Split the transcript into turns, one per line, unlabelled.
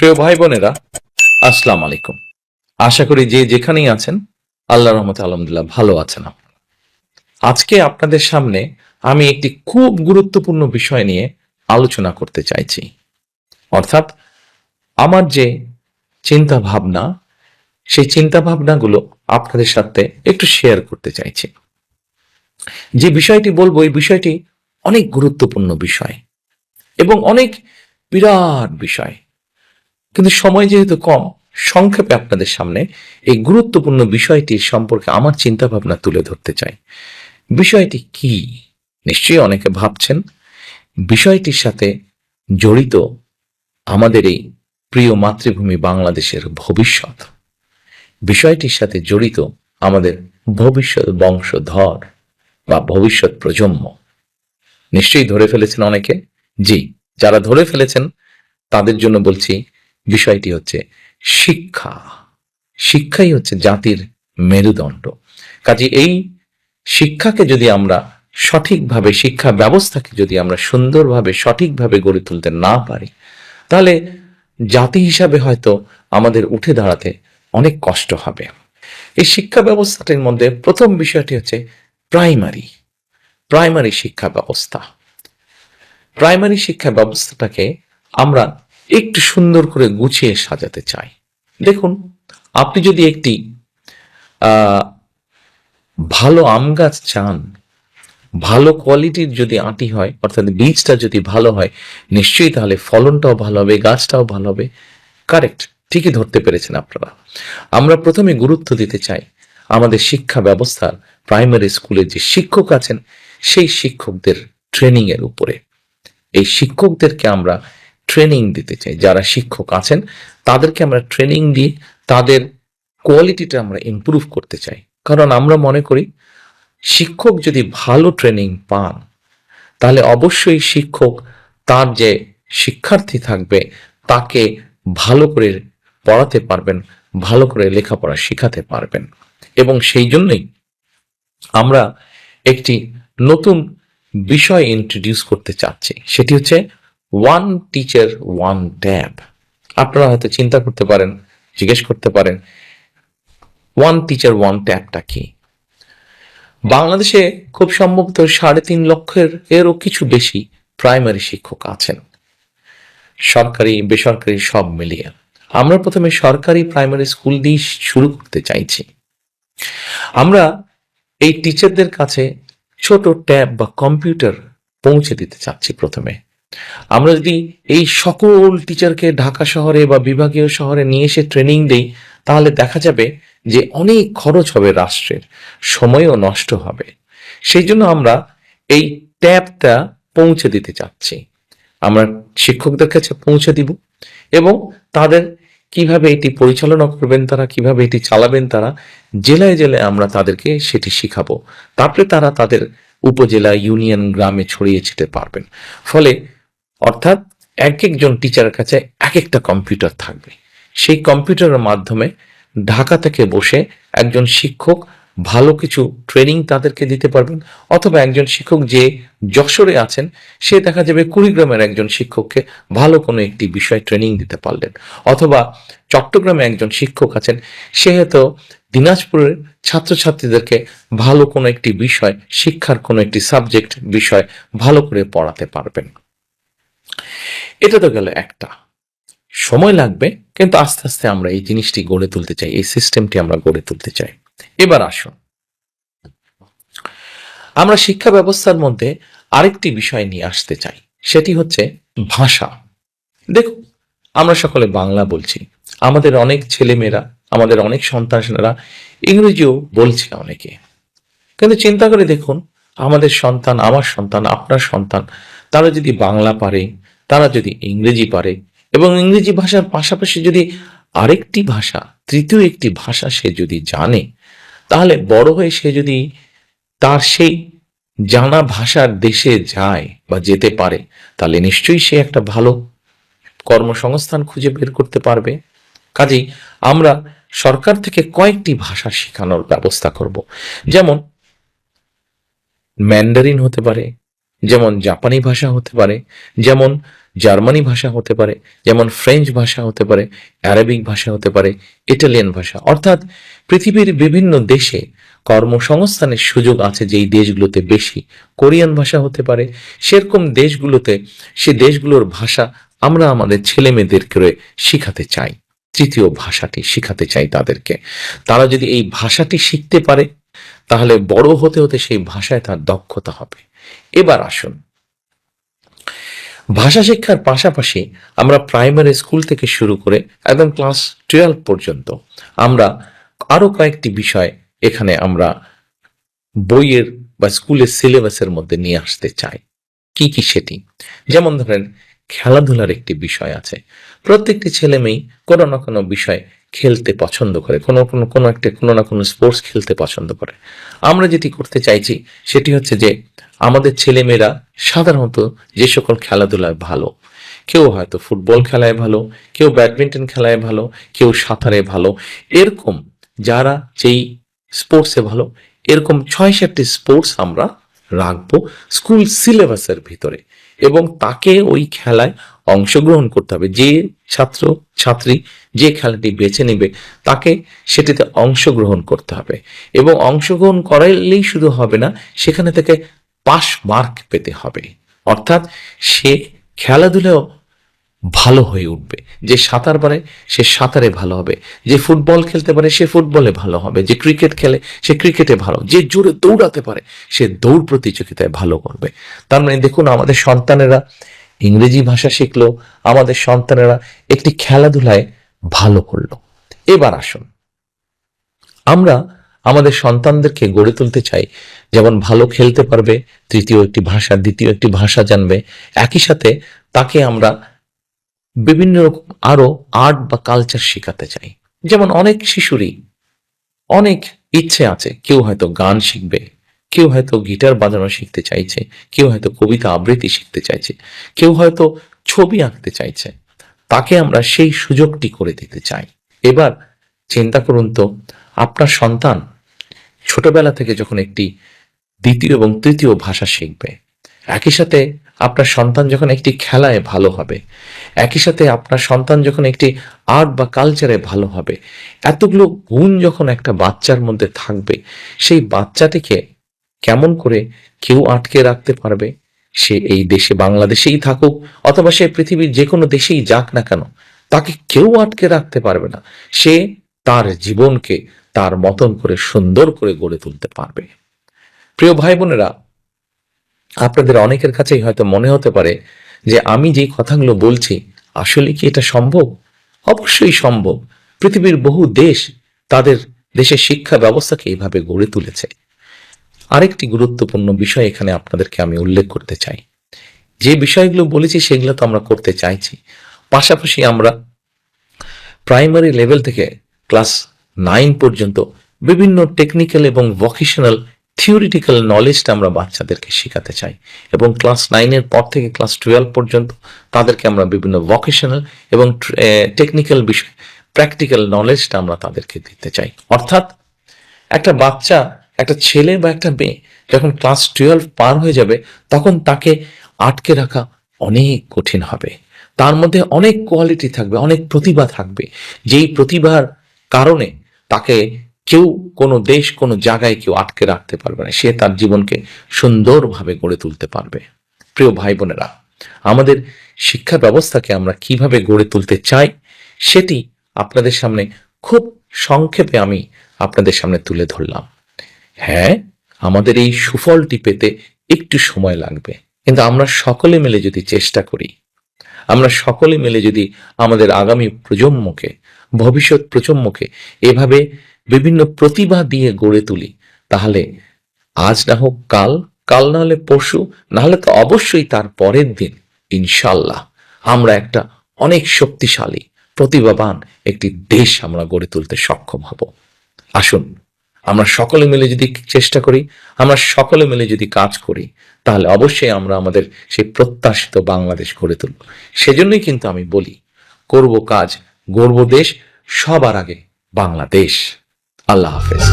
প্রিয় ভাই বোনেরা, আসসালামু আলাইকুম। আশা করি যে যেখানেই আছেন আল্লাহর রহমতে আলহামদুলিল্লাহ ভালো আছেন। আজকে আপনাদের সামনে আমি একটি খুব গুরুত্বপূর্ণ বিষয় নিয়ে আলোচনা করতে চাইছি। অর্থাৎ আমার যে চিন্তা ভাবনা, সেই চিন্তা ভাবনাগুলো আপনাদের সাথে একটু শেয়ার করতে চাইছি। যে বিষয়টি বলবো এই বিষয়টি অনেক গুরুত্বপূর্ণ বিষয় এবং অনেক বিরাট বিষয়, কিন্তু সময় যেহেতু কম, সংক্ষেপে আপনাদের সামনে এই গুরুত্বপূর্ণ বিষয়টি সম্পর্কে আমার চিন্তা ভাবনা তুলে ধরতে চাই। বিষয়টি কি? নিশ্চয়ই অনেকে ভাবছেন বিষয়টির সাথে জড়িত আমাদের এই প্রিয় মাতৃভূমি বাংলাদেশের ভবিষ্যৎ, বিষয়টির সাথে জড়িত আমাদের ভবিষ্যৎ বংশধর বা ভবিষ্যৎ প্রজন্ম। নিশ্চয়ই ধরে ফেলেছেন অনেকে। জি, যারা ধরে ফেলেছেন তাদের জন্য বলছি, বিষয়টি হচ্ছে শিক্ষা। শিক্ষাই হচ্ছে জাতির মেরুদণ্ড। কাজে এই শিক্ষাকে যদি আমরা সঠিকভাবে, শিক্ষা ব্যবস্থাকে যদি আমরা সুন্দরভাবে সঠিকভাবে গড়ে তুলতে না পারি, তাহলে জাতি হিসাবে হয়তো আমাদের উঠে দাঁড়াতে অনেক কষ্ট হবে। এই শিক্ষা ব্যবস্থাটির মধ্যে প্রথম বিষয়টি হচ্ছে প্রাইমারি শিক্ষা ব্যবস্থা। প্রাইমারি শিক্ষা ব্যবস্থাটাকে আমরা একটু সুন্দর করে গুছিয়ে সাজাতে চাই। দেখুন, আপনি যদি একটি ভালো আম গাছ চান, ভালো কোয়ালিটির যদি আঁটি হয়, অর্থাৎ বীজটা যদি ভালো হয়, নিশ্চয়ই তাহলে ফলনটাও ভালো হবে, গাছটাও ভালো হবে। কারেক্ট, ঠিকই ধরতে পেরেছেন আপনারা। আমরা প্রথমে গুরুত্ব দিতে চাই আমাদের শিক্ষা ব্যবস্থার প্রাইমারি স্কুলে যে শিক্ষক আছেন সেই শিক্ষকদের ট্রেনিং এর উপরে। এই শিক্ষকদেরকে আমরা ট্রেনিং দিতে চাই। যারা শিক্ষক আছেন তাদেরকে আমরা ট্রেনিং দিয়ে তাদের কোয়ালিটিটা আমরা ইমপ্রুভ করতে চাই। কারণ আমরা মনে করি শিক্ষক যদি ভালো ট্রেনিং পান, তাহলে অবশ্যই শিক্ষক তার যে শিক্ষার্থী থাকবে তাকে ভালো করে পড়াতে পারবেন, ভালো করে লেখাপড়া শেখাতে পারবেন। এবং সেই জন্যই আমরা একটি নতুন বিষয় ইন্ট্রোডিউস করতে চাচ্ছি, সেটি হচ্ছে ওয়ান টিচার ওয়ান ট্যাব। আপনারা হয়তো চিন্তা করতে পারেন, জিজ্ঞেস করতে পারেন, ওয়ান টিচার ওয়ান ট্যাবটা কি? বাংলাদেশে খুব সম্ভবত 3.5 লক্ষের এরও কিছু বেশি প্রাইমারি শিক্ষক আছেন, সরকারি বেসরকারি সব মিলিয়ে। আমরা প্রথমে সরকারি প্রাইমারি স্কুল দিয়ে শুরু করতে চাইছি। আমরা এই টিচারদের কাছে ছোট ট্যাব বা কম্পিউটার পৌঁছে দিতে চাচ্ছি। প্রথমে আমরা যদি এই সকল টিচারকে ঢাকা শহরে বা বিভাগীয় শহরে নিয়ে এসে ট্রেনিং দেই, তাহলে দেখা যাবে যে অনেক খরচ হবে, রাষ্ট্রের সময়ও নষ্ট হবে। সেই জন্য আমরা এই ট্যাবটা পৌঁছে দিতে চাচ্ছি। আমরা শিক্ষকদের কাছে পৌঁছে দিব এবং তাদের কিভাবে এটি পরিচালনা করবেন, তারা কিভাবে এটি চালাবেন, তারা জেলায় জেলায় আমরা তাদেরকে সেটি শিখাবো। তারপরে তারা তাদের উপজেলা, ইউনিয়ন, গ্রামে ছড়িয়ে ছিটে পারবেন। ফলে অর্থাৎ এক একজন টিচারের কাছে এক একটা কম্পিউটার থাকবে। সেই কম্পিউটারের মাধ্যমে ঢাকা থেকে বসে একজন শিক্ষক ভালো কিছু ট্রেনিং তাদেরকে দিতে পারবেন। অথবা একজন শিক্ষক যে যশোরে আছেন, সে দেখা যাবে কুড়িগ্রামের একজন শিক্ষককে ভালো কোনো একটি বিষয় ট্রেনিং দিতে পারলেন। অথবা চট্টগ্রামে একজন শিক্ষক আছেন, সে হয়তো দিনাজপুরের ছাত্রছাত্রীদেরকে ভালো কোনো একটি বিষয়, শিক্ষার কোনো একটি সাবজেক্ট বিষয় ভালো করে পড়াতে পারবেন। এটা তো গেল একটা। সময় লাগবে, কিন্তু আস্তে আস্তে আমরা এই জিনিসটি গড়ে তুলতে চাই, এই সিস্টেমটি আমরা গড়ে তুলতে চাই। এবার আসুন, আমরা শিক্ষা ব্যবস্থার মধ্যে আরেকটি বিষয় নিয়ে আসতে চাই, সেটি হচ্ছে ভাষা। দেখুন, আমরা সকলে বাংলা বলছি, আমাদের অনেক ছেলেমেয়েরা, আমাদের অনেক সন্তানেরা ইংরেজিও বলছে অনেকে। কিন্তু চিন্তা করে দেখুন, আমাদের সন্তান, আমার সন্তান, আপনার সন্তান, তারা যদি বাংলা পারে, তারা যদি ইংরেজি পারে, এবং ইংরেজি ভাষার পাশাপাশি যদি আরেকটি ভাষা, তৃতীয় একটি ভাষা সে যদি জানে, তাহলে বড় হয়ে সে যদি তার সেই জানা ভাষার দেশে যায় বা যেতে পারে, তাহলে নিশ্চয়ই সে একটা ভালো কর্মসংস্থান খুঁজে বের করতে পারবে। কাজেই আমরা সরকার থেকে কয়েকটি ভাষা শেখানোর ব্যবস্থা করব। যেমন ম্যান্ডারিন হতে পারে, যেমন জাপানি ভাষা হতে পারে, যেমন জার্মানি ভাষা হতে পারে, যেমন ফ্রেঞ্চ ভাষা হতে পারে, অ্যারাবিক ভাষা হতে পারে, ইটালিয়ান ভাষা। অর্থাৎ পৃথিবীর বিভিন্ন দেশে কর্মসংস্থানের সুযোগ আছে যেই দেশগুলোতে বেশি। কোরিয়ান ভাষা হতে পারে। সেরকম দেশগুলোতে সে দেশগুলোর ভাষা আমরা আমাদের ছেলে মেয়েদেরকে শিখাতে চাই, তৃতীয় ভাষাটি শিখাতে চাই তাদেরকে। তারা যদি এই ভাষাটি শিখতে পারে তাহলে বড় হতে হতে সেই ভাষায় তার দক্ষতা হবে। এবার আসুন, ভাষা শিক্ষার পাশাপাশি আমরা প্রাইমারি স্কুল থেকে শুরু করে একদম ক্লাস 12 পর্যন্ত আমরা আরো কয়েকটি বিষয় এখানে আমরা বইয়ের বা স্কুলের সিলেবাসের মধ্যে নিয়ে আসতে চাই। কি কি সেটি? যেমন ধরেন, খেলাধুলার একটি বিষয় আছে। প্রত্যেকটি ছেলে মেয়ে কোনো না কোনো বিষয় খেলতে পছন্দ করে, কোনো না কোনো স্পোর্টস খেলতে পছন্দ করে। আমরা যেটি করতে চাইছি সেটি হচ্ছে যে আমাদের ছেলেমেয়েরা সাধারণত যে সকল খেলাধুলায় ভালো, কেউ হয়তো ফুটবল খেলায় ভালো, কেউ ব্যাডমিন্টন খেলায় ভালো, কেউ সাঁতারে ভালো, এরকম যারা যেই স্পোর্টসে ভালো, এরকম 6-7টি স্পোর্টস আমরা রাখবো স্কুল সিলেবাসের ভিতরে, এবং তাকে ওই খেলায় অংশগ্রহণ করতে হবে। যে ছাত্র ছাত্রী যে খেলাটি বেছে নেবে তাকে সেটিতে অংশগ্রহণ করতে হবে, এবং অংশগ্রহণ করাইলেই শুধু হবে না, সেখানে থেকে পাস মার্ক পেতে হবে। অর্থাৎ সে খেলাধুলাও ভালো হয়ে উঠবে। যে সাঁতার পারে সে সাঁতারে ভালো হবে, যে ফুটবল খেলতে পারে সে ফুটবলে ভালো হবে, যে ক্রিকেট খেলে সে ক্রিকেটে ভালো, যে জোরে দৌড়াতে পারে সে দৌড় প্রতিযোগিতায় ভালো করবে। তার মানে দেখুন, আমাদের সন্তানেরা ইংরেজি ভাষা শিখলো, আমাদের সন্তানেরা একটি খেলাধুলায় ভালো করলো। এবার আসুন, আমরা আমাদের সন্তানদেরকে গড়ে তুলতে চাই যেমন ভালো খেলতে পারবে, তৃতীয় একটি ভাষা, দ্বিতীয় একটি ভাষা জানবে, একই সাথে তাকে আমরা বিভিন্ন রকম আরো আর্ট বা কালচার শেখাতে চাই। যেমন অনেক শিশুরই অনেক ইচ্ছে আছে, কেউ হয়তো গান শিখবে, কেউ হয়তো গিটার বাজানো শিখতে চাইছে, কেউ হয়তো কবিতা আবৃত্তি শিখতে চাইছে, কেউ হয়তো ছবি আঁকতে চাইছে। তাকে আমরা সেই সুযোগটি করে দিতে চাই। এবার চিন্তা করুন তো, আপনার সন্তান ছোটবেলা থেকে যখন একটি দ্বিতীয় এবং তৃতীয় ভাষা শিখবে, একই সাথে আপনার সন্তান যখন একটি খেলায় ভালো হবে, একই সাথে আপনার সন্তান যখন একটি আর্ট বা কালচারে ভালো হবে, এতগুলো গুণ যখন একটা বাচ্চার মধ্যে থাকবে, সেই বাচ্চাটিকে কেমন করে কেউ আটকে রাখতে পারবে? সে এই দেশে বাংলাদেশেই থাকুক অথবা সে পৃথিবীর যে কোনো দেশেই যাক না কেন, তাকে কেউ আটকে রাখতে পারবে না। সে তার জীবনকে তার মতন করে সুন্দর করে গড়ে তুলতে পারবে। প্রিয় ভাই বোনেরা, আপনাদের অনেকের কাছেই হয়তো মনে হতে পারে যে আমি যে কথাগুলো বলছি আসলে কি এটা সম্ভব? অবশ্যই সম্ভব। পৃথিবীর বহু দেশ তাদের দেশের শিক্ষা ব্যবস্থাকে এইভাবে গড়ে তুলেছে। আরেকটি গুরুত্বপূর্ণ বিষয় এখানে আপনাদেরকে আমি উল্লেখ করতে চাই। যে বিষয়গুলো বলেছি সেগুলো তো আমরা করতে চাইছি, পাশাপাশি আমরা প্রাইমারি লেভেল থেকে ক্লাস 9 পর্যন্ত বিভিন্ন টেকনিক্যাল এবং ভোকেশনাল থিওরিটিক্যাল নলেজটা আমরা বাচ্চাদেরকে শেখাতে চাই, এবং ক্লাস 9-এর পর থেকে ক্লাস 12 পর্যন্ত তাদেরকে আমরা বিভিন্ন ভোকেশনাল এবং টেকনিক্যাল বিষয় প্র্যাকটিক্যাল নলেজটা আমরা তাদেরকে দিতে চাই। অর্থাৎ একটা বাচ্চা, একটা ছেলে বা একটা মেয়ে যখন ক্লাস 12 পার হয়ে যাবে তখন তাকে আটকে রাখা অনেক কঠিন হবে। তার মধ্যে অনেক কোয়ালিটি থাকবে, অনেক প্রতিভা থাকবে, যেই প্রতিভার কারণে তাকে কেউ, কোনো দেশ, কোনো জায়গায় কেউ আটকে রাখতে পারবে না। সে তার জীবনকে সুন্দরভাবে গড়ে তুলতে পারবে। প্রিয় ভাই বোনেরা, আমাদের শিক্ষা ব্যবস্থাকে আমরা কিভাবে গড়ে তুলতে চাই সেটি আপনাদের সামনে খুব সংক্ষেপে আমি আপনাদের সামনে তুলে ধরলাম। হ্যাঁ, আমাদের এই সুফলটি পেতে একটু সময় লাগবে, কিন্তু আমরা সকলে মিলে যদি চেষ্টা করি, আমরা সকলে মিলে যদি আমাদের আগামী প্রজন্মকে, ভবিষ্যৎ প্রজন্মকে এভাবে বিভিন্ন প্রতিভা দিয়ে গড়ে তুলি, তাহলে আজ না হোক কাল, কাল না হলে পরশু, না হলে তো অবশ্যই তার পরের দিন ইনশাল্লাহ আমরা একটা অনেক শক্তিশালী, প্রতিভাবান একটি দেশ আমরা গড়ে তুলতে সক্ষম হব। আসুন, আমরা সকলে মিলে যদি চেষ্টা করি, আমরা সকলে মিলে যদি কাজ করি, তাহলে অবশ্যই আমরা আমাদের সেই প্রত্যাশিত বাংলাদেশ গড়ে তুলব। সেজন্যই কিন্তু আমি বলি, করব কাজ, গড়ব দেশ, সবার আগে বাংলাদেশ। আল্লাহ হাফেজ।